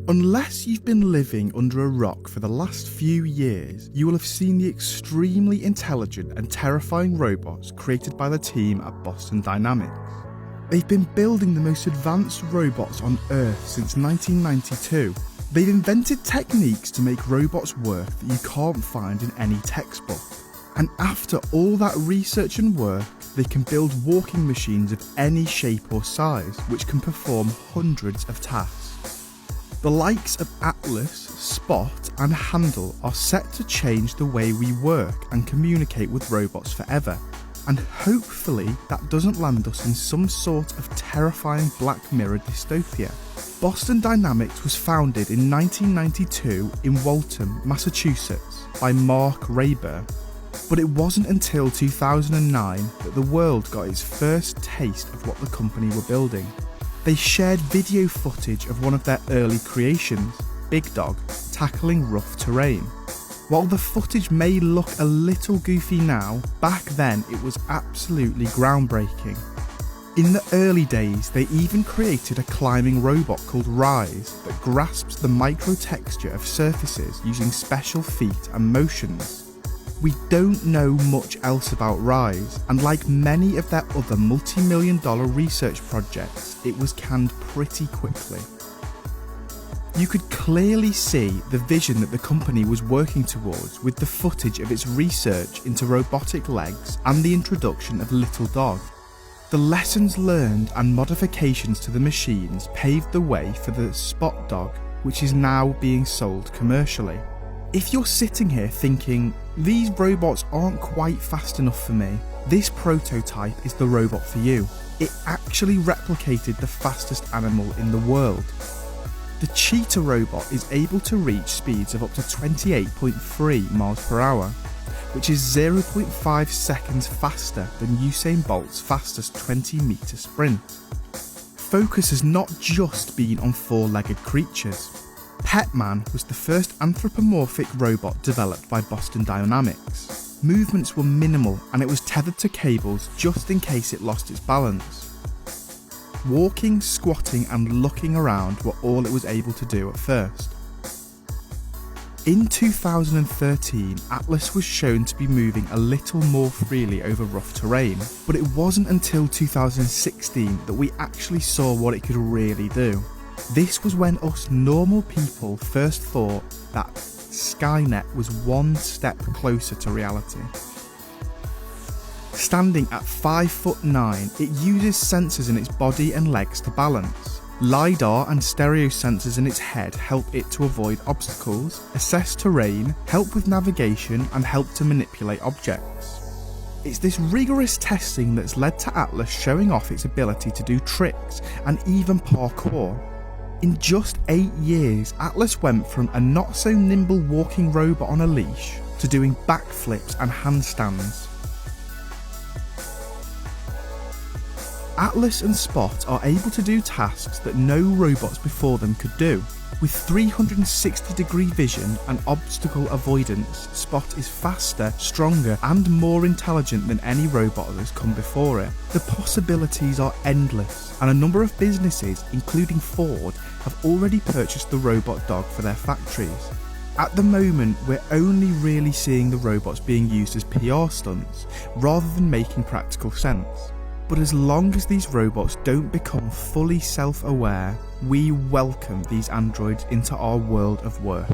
Unless you've been living under a rock for the last few years, you will have seen the extremely intelligent and terrifying robots created by the team at Boston Dynamics. They've been building the most advanced robots on Earth since 1992. They've invented techniques to make robots work that you can't find in any textbook. And after all that research and work, they can build walking machines of any shape or size, which can perform hundreds of tasks. The likes of Atlas, Spot and Handle are set to change the way we work and communicate with robots forever. And hopefully that doesn't land us in some sort of terrifying Black Mirror dystopia. Boston Dynamics was founded in 1992 in Waltham, Massachusetts by Mark Rayburn. But it wasn't until 2009 that the world got its first taste of what the company were building. They shared video footage of one of their early creations, Big Dog, tackling rough terrain. While the footage may look a little goofy now, back then it was absolutely groundbreaking. In the early days, they even created a climbing robot called Rise that grasps the micro-texture of surfaces using special feet and motions. We don't know much else about Rise, and like many of their other multi-million-dollar research projects, it was canned pretty quickly. You could clearly see the vision that the company was working towards with the footage of its research into robotic legs and the introduction of Little Dog. The lessons learned and modifications to the machines paved the way for the Spot Dog, which is now being sold commercially. If you're sitting here thinking, these robots aren't quite fast enough for me, this prototype is the robot for you. It actually replicated the fastest animal in the world. The Cheetah robot is able to reach speeds of up to 28.3 miles per hour, which is 0.5 seconds faster than Usain Bolt's fastest 20-metre sprint. Focus has not just been on four-legged creatures. Petman was the first anthropomorphic robot developed by Boston Dynamics. Movements were minimal and it was tethered to cables just in case it lost its balance. Walking, squatting and looking around were all it was able to do at first. In 2013, Atlas was shown to be moving a little more freely over rough terrain, but it wasn't until 2016 that we actually saw what it could really do. This was when us normal people first thought that Skynet was one step closer to reality. Standing at 5'9", it uses sensors in its body and legs to balance. LiDAR and stereo sensors in its head help it to avoid obstacles, assess terrain, help with navigation and help to manipulate objects. It's this rigorous testing that's led to Atlas showing off its ability to do tricks and even parkour. In just 8 years, Atlas went from a not-so-nimble walking robot on a leash to doing backflips and handstands. Atlas and Spot are able to do tasks that no robots before them could do. With 360-degree vision and obstacle avoidance, Spot is faster, stronger and more intelligent than any robot that has come before it. The possibilities are endless, and a number of businesses, including Ford, have already purchased the robot dog for their factories. At the moment, we're only really seeing the robots being used as PR stunts, rather than making practical sense. But as long as these robots don't become fully self-aware, we welcome these androids into our world of work.